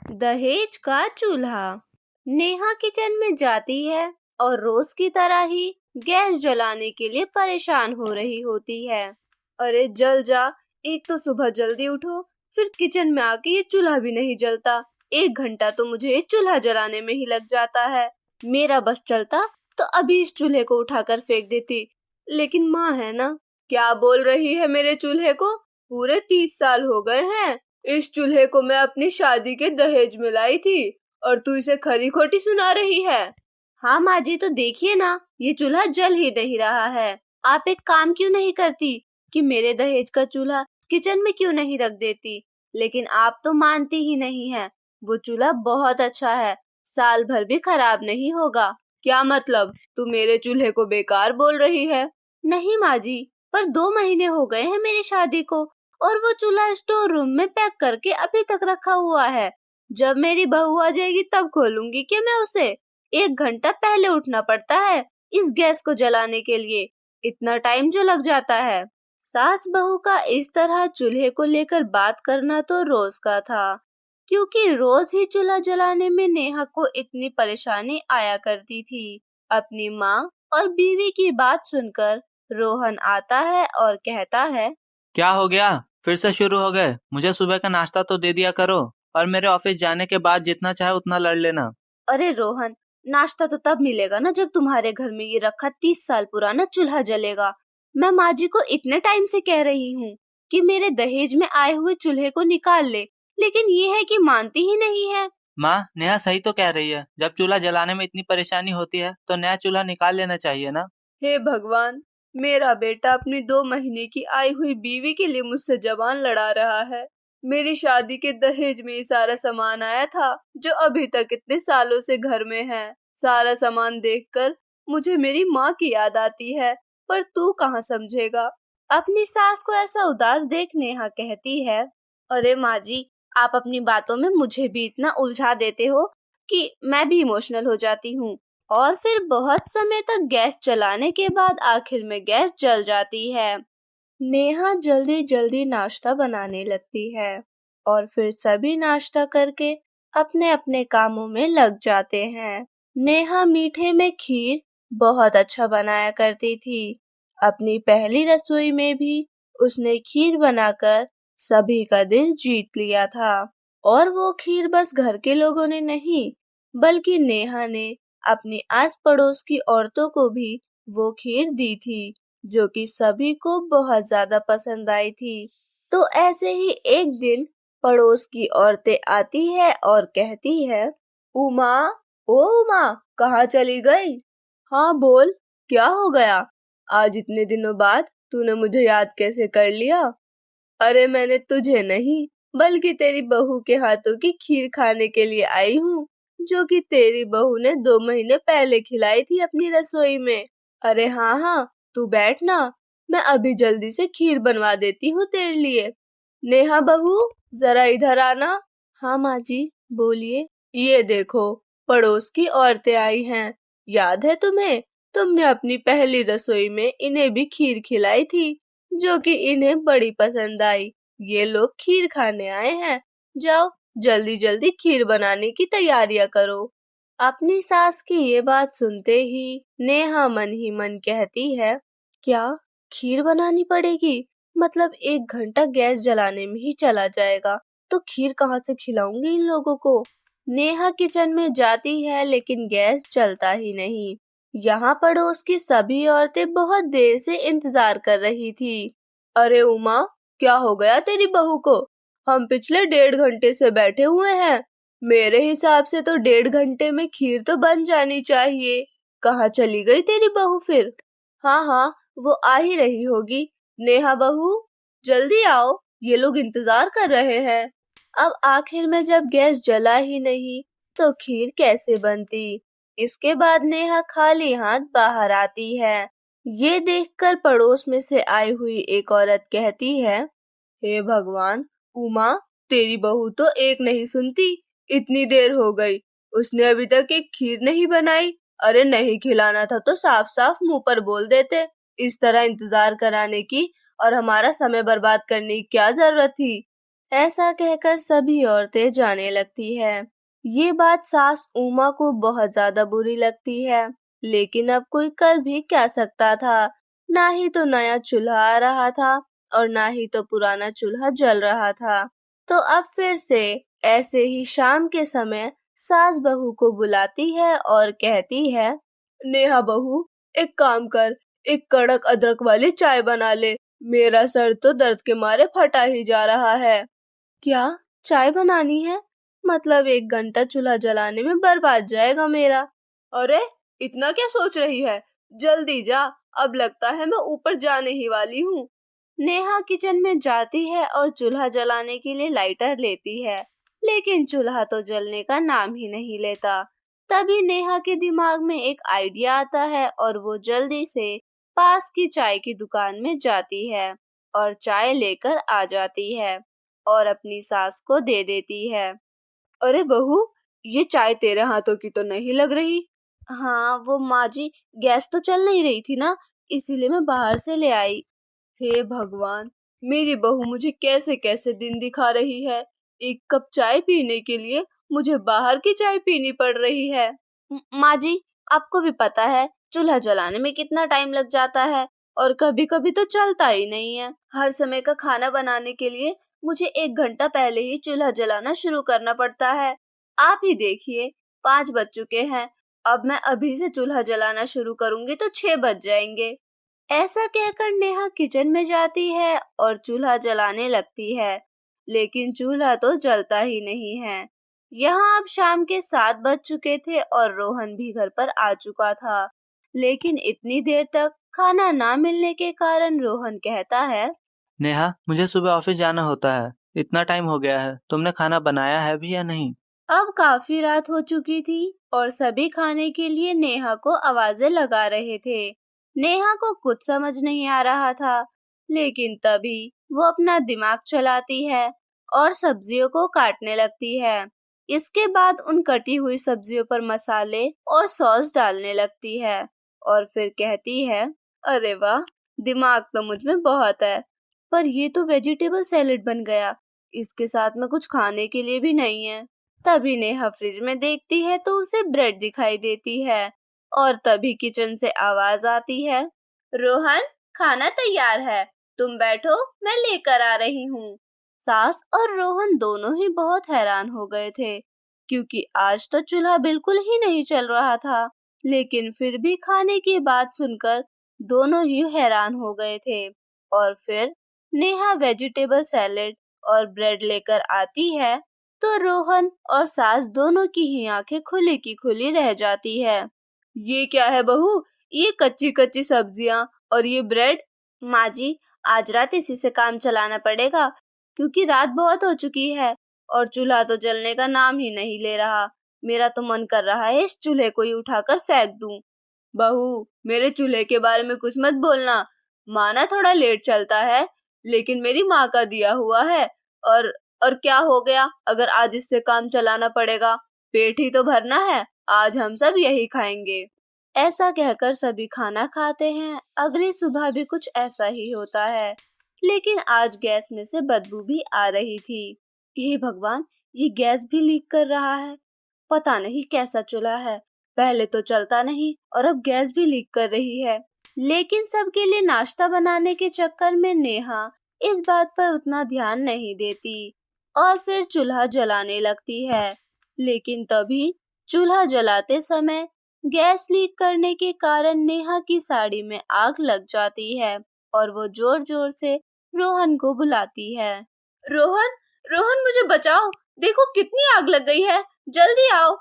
दहेज का चूल्हा। नेहा किचन में जाती है और रोज की तरह ही गैस जलाने के लिए परेशान हो रही होती है। अरे जल जा, एक तो सुबह जल्दी उठो, फिर किचन में आके ये चूल्हा भी नहीं जलता। 1 घंटा तो मुझे ये चूल्हा जलाने में ही लग जाता है। मेरा बस चलता तो अभी इस चूल्हे को उठाकर फेंक देती, लेकिन माँ है ना। क्या बोल रही है मेरे चूल्हे को? पूरे 30 साल हो गए हैं इस चूल्हे को मैं अपनी शादी के दहेज में लाई थी, और तू इसे खरी खोटी सुना रही है। हाँ माँ जी, तो देखिए ना, ये चूल्हा जल ही नहीं रहा है। आप एक काम क्यों नहीं करती कि मेरे दहेज का चूल्हा किचन में क्यों नहीं रख देती? लेकिन आप तो मानती ही नहीं है। वो चूल्हा बहुत अच्छा है, साल भर भी खराब नहीं होगा। क्या मतलब? तू मेरे चूल्हे को बेकार बोल रही है? नहीं माँ जी, पर 2 महीने हो गए हैं मेरी शादी को, और वो चूल्हा स्टोर रूम में पैक करके अभी तक रखा हुआ है। जब मेरी बहू आ जाएगी तब खोलूंगी कि मैं उसे। 1 घंटा पहले उठना पड़ता है इस गैस को जलाने के लिए, इतना टाइम जो लग जाता है। सास बहू का इस तरह चूल्हे को लेकर बात करना तो रोज का था, क्योंकि रोज ही चूल्हा जलाने में नेहा को इतनी परेशानी आया करती थी। अपनी माँ और बीवी की बात सुनकर रोहन आता है और कहता है, क्या हो गया? फिर से शुरू हो गए? मुझे सुबह का नाश्ता तो दे दिया करो, और मेरे ऑफिस जाने के बाद जितना चाहे उतना लड़ लेना। अरे रोहन, नाश्ता तो तब मिलेगा ना जब तुम्हारे घर में ये रखा 30 साल पुराना चूल्हा जलेगा। मैं माँ जी को इतने टाइम से कह रही हूँ कि मेरे दहेज में आए हुए चूल्हे को निकाल ले, लेकिन ये है कि मानती ही नहीं है। माँ, नेहा सही तो कह रही है। जब चूल्हा जलाने में इतनी परेशानी होती है तो नया चूल्हा निकाल लेना चाहिए ना। हे भगवान, मेरा बेटा अपनी 2 महीने की आई हुई बीवी के लिए मुझसे जबान लड़ा रहा है। मेरी शादी के दहेज में ये सारा सामान आया था जो अभी तक इतने सालों से घर में है। सारा सामान देखकर मुझे मेरी माँ की याद आती है, पर तू कहाँ समझेगा। अपनी सास को ऐसा उदास देख नेहा कहती है, अरे माँ जी, आप अपनी बातों में मुझे भी इतना उलझा देते हो कि मैं भी इमोशनल हो जाती हूँ। और फिर बहुत समय तक गैस चलाने के बाद आखिर में गैस जल जाती है। नेहा जल्दी जल्दी नाश्ता बनाने लगती है और फिर सभी नाश्ता करके अपने अपने कामों में लग जाते हैं। नेहा मीठे में खीर बहुत अच्छा बनाया करती थी। अपनी पहली रसोई में भी उसने खीर बनाकर सभी का दिल जीत लिया था। और वो खीर बस घर के लोगों ने नहीं, बल्कि नेहा ने अपनी आस पड़ोस की औरतों को भी वो खीर दी थी, जो कि सभी को बहुत ज्यादा पसंद आई थी। तो ऐसे ही एक दिन पड़ोस की औरतें आती है और कहती है, उमा, ओ उमा, कहाँ चली गई? हाँ बोल, क्या हो गया? आज इतने दिनों बाद तूने मुझे याद कैसे कर लिया? अरे मैंने तुझे नहीं, बल्कि तेरी बहू के हाथों की खीर खाने के लिए आई हूँ, जो कि तेरी बहू ने 2 महीने पहले खिलाई थी अपनी रसोई में। अरे हाँ हाँ, तू बैठ ना, मैं अभी जल्दी से खीर बनवा देती हूँ तेरे लिए। नेहा बहू, जरा इधर आना। हाँ माँ जी, बोलिए। ये देखो, पड़ोस की औरतें आई हैं। याद है तुम्हें? तुमने अपनी पहली रसोई में इन्हें भी खीर खिलाई थी, जो कि इन्हें बड़ी पसंद आई। ये लोग खीर खाने आए हैं। जाओ, जल्दी जल्दी खीर बनाने की तैयारियां करो। अपनी सास की ये बात सुनते ही नेहा मन ही मन कहती है, क्या खीर बनानी पड़ेगी? मतलब 1 घंटा गैस जलाने में ही चला जाएगा, तो खीर कहाँ से खिलाऊंगी इन लोगों को? नेहा किचन में जाती है लेकिन गैस चलता ही नहीं। यहाँ पड़ोस की सभी औरतें बहुत देर से इंतजार कर रही थी। अरे उमा, क्या हो गया तेरी बहू को? हम पिछले 1.5 घंटे से बैठे हुए हैं। मेरे हिसाब से तो 1.5 घंटे में खीर तो बन जानी चाहिए। कहाँ चली गई तेरी बहू फिर? हाँ हाँ, वो आ ही रही होगी। नेहा बहू, जल्दी आओ, ये लोग इंतजार कर रहे हैं। अब आखिर में जब गैस जला ही नहीं, तो खीर कैसे बनती? इसके बाद नेहा खाली हाथ बाहर आती है। ये देखकर पड़ोस में से आई हुई एक औरत कहती है, हे भगवान, उमा, तेरी बहू तो एक नहीं सुनती। इतनी देर हो गई, उसने अभी तक एक खीर नहीं बनाई। अरे नहीं खिलाना था तो साफ साफ मुंह पर बोल देते। इस तरह इंतजार कराने की और हमारा समय बर्बाद करने की क्या जरूरत थी? ऐसा कहकर सभी औरतें जाने लगती है। ये बात सास उमा को बहुत ज्यादा बुरी लगती है, लेकिन अब कोई कर भी क्या सकता था। ना ही तो नया चूल्हा आ रहा था और ना ही तो पुराना चूल्हा जल रहा था। तो अब फिर से ऐसे ही शाम के समय सास बहू को बुलाती है और कहती है, नेहा बहू, एक काम कर, एक कड़क अदरक वाली चाय बना ले। मेरा सर तो दर्द के मारे फटा ही जा रहा है। क्या? चाय बनानी है? मतलब 1 घंटा चूल्हा जलाने में बर्बाद जाएगा मेरा। अरे, इतना क्या सोच रही है? जल्दी जा, अब लगता है मैं ऊपर जाने ही वाली हूँ। नेहा किचन में जाती है और चूल्हा जलाने के लिए लाइटर लेती है, लेकिन चूल्हा तो जलने का नाम ही नहीं लेता। तभी नेहा के दिमाग में एक आइडिया आता है और वो जल्दी से पास की चाय की दुकान में जाती है और चाय लेकर आ जाती है और अपनी सास को दे देती है। अरे बहू, ये चाय तेरे हाथों की तो नहीं लग रही। हाँ, वो माँ जी, गैस तो चल नहीं रही थी ना, इसीलिए मैं बाहर से ले आई। हे भगवान, मेरी बहू मुझे कैसे कैसे दिन दिखा रही है। 1 कप चाय पीने के लिए मुझे बाहर की चाय पीनी पड़ रही है। माँ जी, आपको भी पता है चूल्हा जलाने में कितना टाइम लग जाता है और कभी कभी तो चलता ही नहीं है। हर समय का खाना बनाने के लिए मुझे 1 घंटा पहले ही चूल्हा जलाना शुरू करना पड़ता है। आप ही देखिए, 5 बज चुके हैं। अब मैं अभी से चूल्हा जलाना शुरू करूंगी तो 6 बज जाएंगे। ऐसा कहकर नेहा किचन में जाती है और चूल्हा जलाने लगती है, लेकिन चूल्हा तो जलता ही नहीं है। यहाँ अब शाम के 7 बज चुके थे और रोहन भी घर पर आ चुका था, लेकिन इतनी देर तक खाना ना मिलने के कारण रोहन कहता है, नेहा, मुझे सुबह ऑफिस जाना होता है। इतना टाइम हो गया है, तुमने खाना बनाया है भी या नहीं? अब काफी रात हो चुकी थी और सभी खाने के लिए नेहा को आवाजें लगा रहे थे। नेहा को कुछ समझ नहीं आ रहा था, लेकिन तभी वो अपना दिमाग चलाती है और सब्जियों को काटने लगती है। इसके बाद उन कटी हुई सब्जियों पर मसाले और सॉस डालने लगती है और फिर कहती है, अरे वाह, दिमाग तो मुझ में बहुत है, पर ये तो वेजिटेबल सैलेड बन गया। इसके साथ में कुछ खाने के लिए भी नहीं है। तभी नेहा फ्रिज में देखती है तो उसे ब्रेड दिखाई देती है और तभी किचन से आवाज आती है, रोहन, खाना तैयार है, तुम बैठो, मैं लेकर आ रही हूँ। सास और रोहन दोनों ही बहुत हैरान हो गए थे, क्योंकि आज तो चूल्हा बिल्कुल ही नहीं चल रहा था। लेकिन फिर भी खाने की बात सुनकर दोनों ही हैरान हो गए थे। और फिर नेहा वेजिटेबल सैलेड और ब्रेड लेकर आती है तो रोहन और सास दोनों की ही आंखें खुली की खुली रह जाती है। ये क्या है बहू, ये कच्ची कच्ची सब्जियां और ये ब्रेड? माँ जी, आज रात इसी से काम चलाना पड़ेगा, क्योंकि रात बहुत हो चुकी है और चूल्हा तो जलने का नाम ही नहीं ले रहा। मेरा तो मन कर रहा है इस चूल्हे को ही उठाकर फेंक दूं। बहू, मेरे चूल्हे के बारे में कुछ मत बोलना। माना थोड़ा लेट चलता है, लेकिन मेरी माँ का दिया हुआ है। और और क्या हो गया अगर आज इससे काम चलाना पड़ेगा? पेट ही तो भरना है, आज हम सब यही खाएंगे। ऐसा कहकर सभी खाना खाते हैं। अगली सुबह भी कुछ ऐसा ही होता है, लेकिन आज गैस में से बदबू भी आ रही थी। हे भगवान, ये गैस भी लीक कर रहा है। पता नहीं कैसा चूल्हा है, पहले तो चलता नहीं और अब गैस भी लीक कर रही है। लेकिन सबके लिए नाश्ता बनाने के चक्कर में नेहा इस बात पर उतना ध्यान नहीं देती और फिर चूल्हा जलाने लगती है। लेकिन तभी चूल्हा जलाते समय गैस लीक करने के कारण नेहा की साड़ी में आग लग जाती है और वो जोर जोर से रोहन को बुलाती है। रोहन, रोहन, मुझे बचाओ, देखो कितनी आग लग गई है, जल्दी आओ।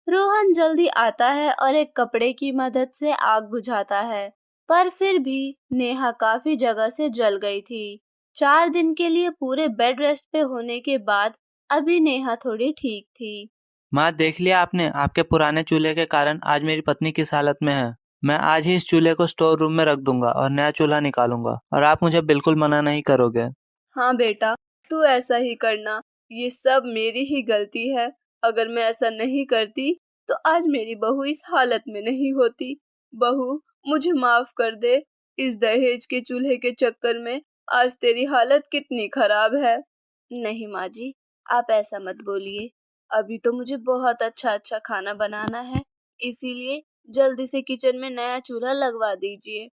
रोहन जल्दी आता है और एक कपड़े की मदद से आग बुझाता है, पर फिर भी नेहा काफी जगह से जल गई थी। 4 दिन के लिए पूरे बेड रेस्ट पे होने के बाद अभी नेहा थोड़ी ठीक थी। माँ, देख लिया आपने, आपके पुराने चूल्हे के कारण आज मेरी पत्नी किस हालत में है। मैं आज ही इस चूल्हे को स्टोर रूम में रख दूंगा और नया चूल्हा निकालूंगा, और आप मुझे बिल्कुल मना नहीं करोगे। हाँ बेटा, तू ऐसा ही करना। ये सब मेरी ही गलती है। अगर मैं ऐसा नहीं करती तो आज मेरी बहू इस हालत में नहीं होती। बहू, मुझे माफ कर दे। इस दहेज के चूल्हे के चक्कर में आज तेरी हालत कितनी खराब है। नहीं माँ जी, आप ऐसा मत बोलिए। अभी तो मुझे बहुत अच्छा-अच्छा खाना बनाना है, इसीलिए जल्दी से किचन में नया चूल्हा लगवा दीजिए।